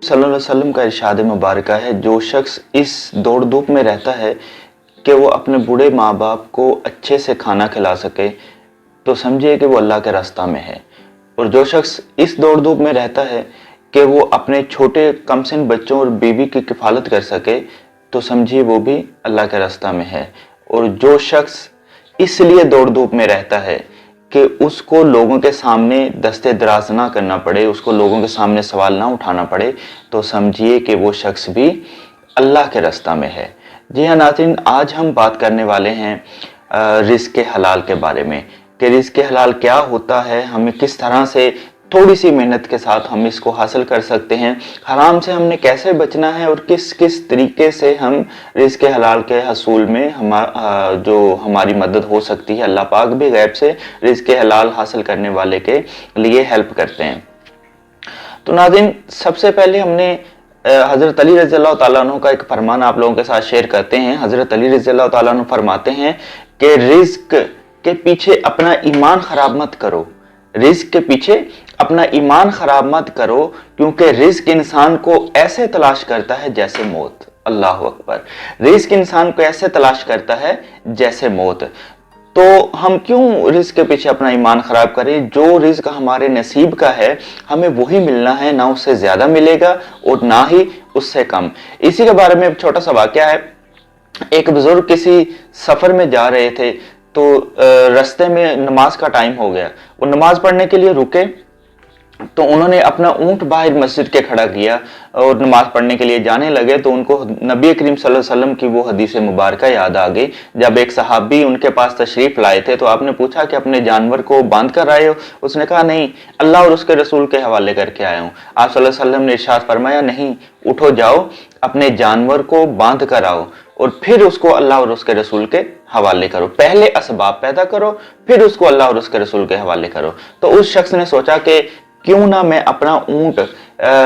सल्लल्लाहु अलैहि वसल्लम का इरशाद मुबारक है, जो शख्स इस दौड़ धूप में रहता है कि वो अपने बूढ़े माँ बाप को अच्छे से खाना खिला सके, तो समझिए कि वो अल्लाह के रास्ता में है। और जो शख्स इस दौड़ धूप में रहता है कि वो अपने छोटे कमसिन बच्चों और बीवी की किफ़ालत कर सके, तो समझिए वो भी अल्लाह के रास्ता में है। और जो शख्स इसलिए दौड़ धूप में रहता है कि उसको लोगों के सामने दस्ते दराज ना करना पड़े, उसको लोगों के सामने सवाल ना उठाना पड़े, तो समझिए कि वो शख्स भी अल्लाह के रास्ता में है। जी हाँ नाज़रीन, आज हम बात करने वाले हैं रिज़्क़ हलाल के बारे में कि रिज़्क़ हलाल क्या होता है, हमें किस तरह से थोड़ी सी मेहनत के साथ हम इसको हासिल कर सकते हैं, हराम से हमने कैसे बचना है और किस किस तरीके से हम रिज़्क़ हलाल के हसूल में जो हमारी मदद हो सकती है। अल्लाह पाक भी गैब से रिज़्क़ हलाल हासिल करने वाले के लिए हेल्प करते हैं। तो नाज़रीन, सबसे पहले हमने हज़रत अली रज़ियल्लाहु ताला अन्हु का एक फरमान आप लोगों के साथ शेयर करते हैं। हज़रत अली रज़ियल्लाहु ताला अन्हु फरमाते हैं कि रिज़्क़ के पीछे अपना ईमान खराब मत करो, रिज़्क़ के पीछे अपना ईमान खराब मत करो, क्योंकि रिज़्क़ इंसान को ऐसे तलाश करता है जैसे मौत। अल्लाह अकबर। रिज़्क़ इंसान को ऐसे तलाश करता है जैसे मौत। तो हम क्यों रिज़्क़ के पीछे अपना ईमान खराब करें? जो रिज़्क़ हमारे नसीब का है हमें वही मिलना है, ना उससे ज्यादा मिलेगा और ना ही उससे कम। इसी के बारे में एक छोटा सा वाकया है। एक बुजुर्ग किसी सफर में जा रहे थे, तो रास्ते में नमाज का टाइम हो गया। वो नमाज पढ़ने के लिए रुके, तो उन्होंने अपना ऊंट बाहर मस्जिद के खड़ा किया और नमाज पढ़ने के लिए जाने लगे। तो उनको नबी करीम सल्लल्लाहु अलैहि वसल्लम की वो हदीस मुबारक याद आ गई। जब एक सहाबी उनके पास तशरीफ लाए थे, तो आपने पूछा कि अपने जानवर को बांध कर आए हो? उसने कहा नहीं, अल्लाह और उसके रसूल के हवाले करके आया हूँ। आप सल्लल्लाहु अलैहि वसल्लम ने इरशाद फरमाया, नहीं, उठो जाओ अपने जानवर को बांध कर आओ और फिर उसको अल्लाह और उसके रसूल के हवाले करो। पहले असबाब पैदा करो, फिर उसको अल्लाह और उसके रसूल के हवाले करो। तो उस शख्स ने सोचा कि क्यों ना मैं अपना ऊंट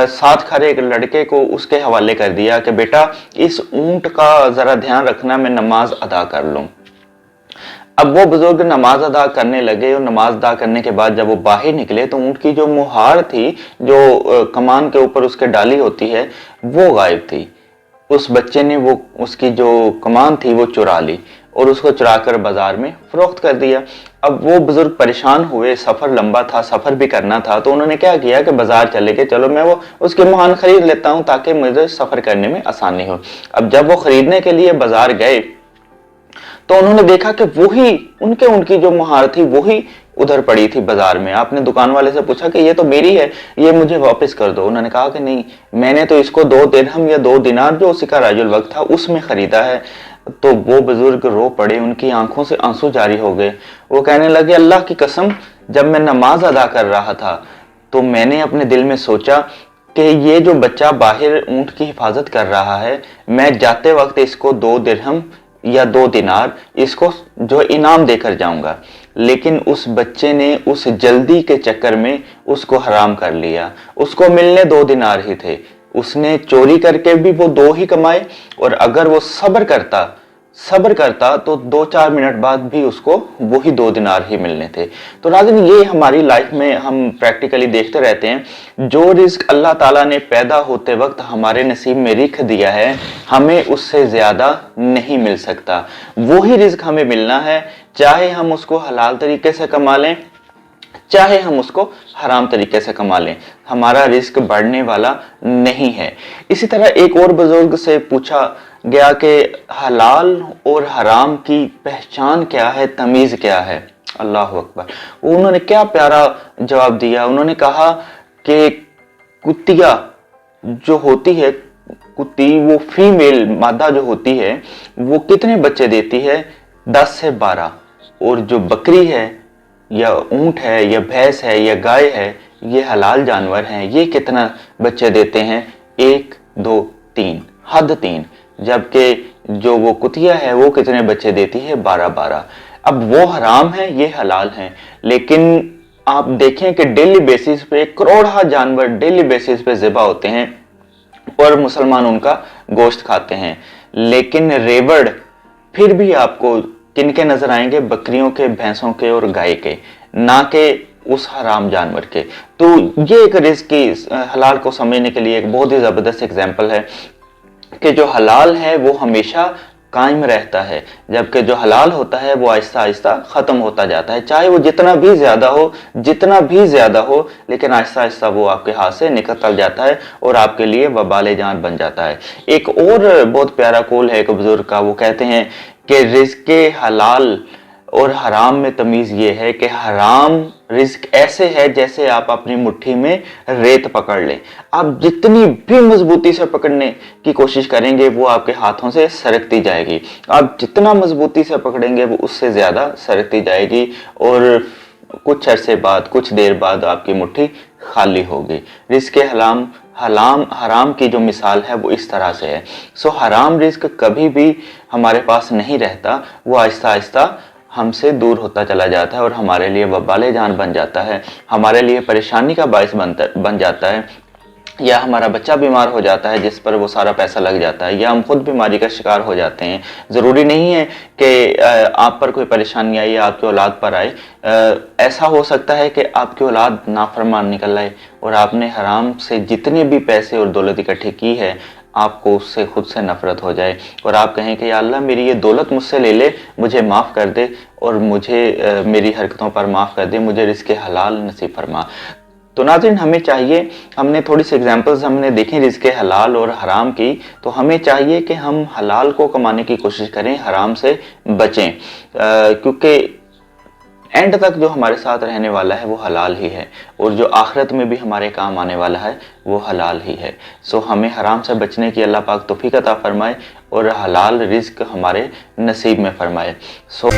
साथ खड़े एक लड़के को उसके हवाले कर दिया कि बेटा इस ऊंट का जरा ध्यान रखना, मैं नमाज अदा कर लूं। अब वो बुजुर्ग नमाज अदा करने लगे और नमाज अदा करने के बाद जब वो बाहर निकले, तो ऊंट की जो मुहार थी, जो कमान के ऊपर उसके डाली होती है, वो गायब थी। उस बच्चे ने वो उसकी जो कमान थी वो चुरा ली और उसको चुरा कर बाजार में फरोख्त कर दिया। अब वो बुजुर्ग परेशान हुए, सफर लंबा था, सफर भी करना था, तो उन्होंने क्या किया कि बाजार चले गए, चलो मैं वो उसके मुहान खरीद लेता हूं ताकि मुझे सफर करने में आसानी हो। अब जब वो खरीदने के लिए बाजार गए, तो उन्होंने देखा कि वही उनकी जो मुहार थी वही उधर पड़ी थी बाजार में। आपने दुकान वाले से पूछा कि ये तो मेरी है, ये मुझे वापस कर दो। उन्होंने कहा कि नहीं, मैंने तो इसको 2 दिरहम या 2 दिनार जो उसी का राजुल वक्त था उसमें खरीदा है। तो वो बुजुर्ग रो पड़े, उनकी आंखों से आंसू जारी हो गए। वो कहने लगे, अल्लाह की कसम, जब मैं नमाज अदा कर रहा था तो मैंने अपने दिल में सोचा कि ये जो बच्चा बाहर ऊंट की हिफाजत कर रहा है, मैं जाते वक्त इसको 2 दिरहम या 2 दिनार इसको जो इनाम देकर जाऊंगा। लेकिन उस बच्चे ने उस जल्दी के चक्कर में उसको हराम कर लिया। उसको मिलने 2 दिनार ही थे, उसने चोरी करके भी वो 2 ही कमाए, और अगर वो सब्र करता तो 2-4 मिनट बाद भी उसको वही 2 दिनार ही मिलने थे। तो नाज़रीन, ये हमारी लाइफ में हम प्रैक्टिकली देखते रहते हैं। जो रिज़्क़ अल्लाह ताला ने पैदा होते वक्त हमारे नसीब में लिख दिया है, हमें उससे ज्यादा नहीं मिल सकता। वही रिज़्क़ हमें मिलना है, चाहे हम उसको हलाल तरीके से कमा लें, चाहे हम उसको हराम तरीके से कमा लें, हमारा रिस्क बढ़ने वाला नहीं है। इसी तरह एक और बुजुर्ग से पूछा गया कि हलाल और हराम की पहचान क्या है, तमीज क्या है? अल्लाह अकबर। उन्होंने क्या प्यारा जवाब दिया। उन्होंने कहा कि कुतिया जो होती है, कुत्ती वो फीमेल मादा जो होती है वो कितने बच्चे देती है? 10 से 12। और जो बकरी है या ऊंट है या भैंस है या गाय है, ये हलाल जानवर हैं, ये कितना बच्चे देते हैं? 1, 2, 3, हद 3। जबकि जो वो कुतिया है वो कितने बच्चे देती है? 12-12। अब वो हराम है, ये हलाल हैं। लेकिन आप देखें कि डेली बेसिस पे करोड़ों जानवर डेली बेसिस पे ज़िबा होते हैं और मुसलमान उनका गोश्त खाते हैं। लेकिन रेवड़ फिर भी आपको किनके नजर आएंगे? बकरियों के, भैंसों के और गाय के, ना के उस हराम जानवर के। तो ये एक रिस्क की हलाल को समझने के लिए एक बहुत ही ज़बरदस्त एग्जाम्पल है कि जो हलाल है वो हमेशा कायम रहता है, जबकि जो हलाल होता है वो आहिस्ता आहिस्ता ख़त्म होता जाता है, चाहे वो जितना भी ज़्यादा हो, लेकिन आहिस्ता आहिस्ता वो आपके हाथ से निकल जाता है और आपके लिए वबाल जान बन जाता है। एक और बहुत प्यारा कौल है एक बुजुर्ग का, वो कहते हैं कि रिज़्क़ हलाल और हराम में तमीज़ ये है कि हराम रिस्क ऐसे है जैसे आप अपनी मुट्ठी में रेत पकड़ लें। आप जितनी भी मजबूती से पकड़ने की कोशिश करेंगे वो आपके हाथों से सरकती जाएगी, आप जितना मजबूती से पकड़ेंगे वो उससे ज़्यादा सरकती जाएगी और कुछ अरसे बाद, कुछ देर बाद आपकी मुट्ठी खाली होगी। रिस्क हराम की जो मिसाल है वो इस तरह से है। सो हराम रिस्क कभी भी हमारे पास नहीं रहता, वो आहिस्ता आहिस्ता हमसे दूर होता चला जाता है और हमारे लिए वबाल जान बन जाता है, हमारे लिए परेशानी का बायस बन जाता है, या हमारा बच्चा बीमार हो जाता है जिस पर वो सारा पैसा लग जाता है, या हम खुद बीमारी का शिकार हो जाते हैं। ज़रूरी नहीं है कि आप पर कोई परेशानी आई या आपकी औलाद पर आए, ऐसा हो सकता है कि आपकी औलाद नाफरमान निकल आए और आपने हराम से जितने भी पैसे और दौलत इकट्ठी की है आपको उससे खुद से नफरत हो जाए और आप कहें कि या अल्लाह मेरी ये दौलत मुझसे ले ले, मुझे माफ़ कर दे और मुझे मेरी हरकतों पर माफ़ कर दे, मुझे रिज़्क़ हलाल नसीब फरमा। तो नाज़रीन, हमें चाहिए, हमने थोड़ी सी एग्जांपल्स हमने देखी रिज़्क़ हलाल और हराम की, तो हमें चाहिए कि हम हलाल को कमाने की कोशिश करें, हराम से बचें, क्योंकि एंड तक जो हमारे साथ रहने वाला है वो हलाल ही है और जो आखिरत में भी हमारे काम आने वाला है वो हलाल ही है। सो हमें हराम से बचने की अल्लाह पाक तौफीक अता फरमाए और हलाल रिज़्क़ हमारे नसीब में फरमाए। सो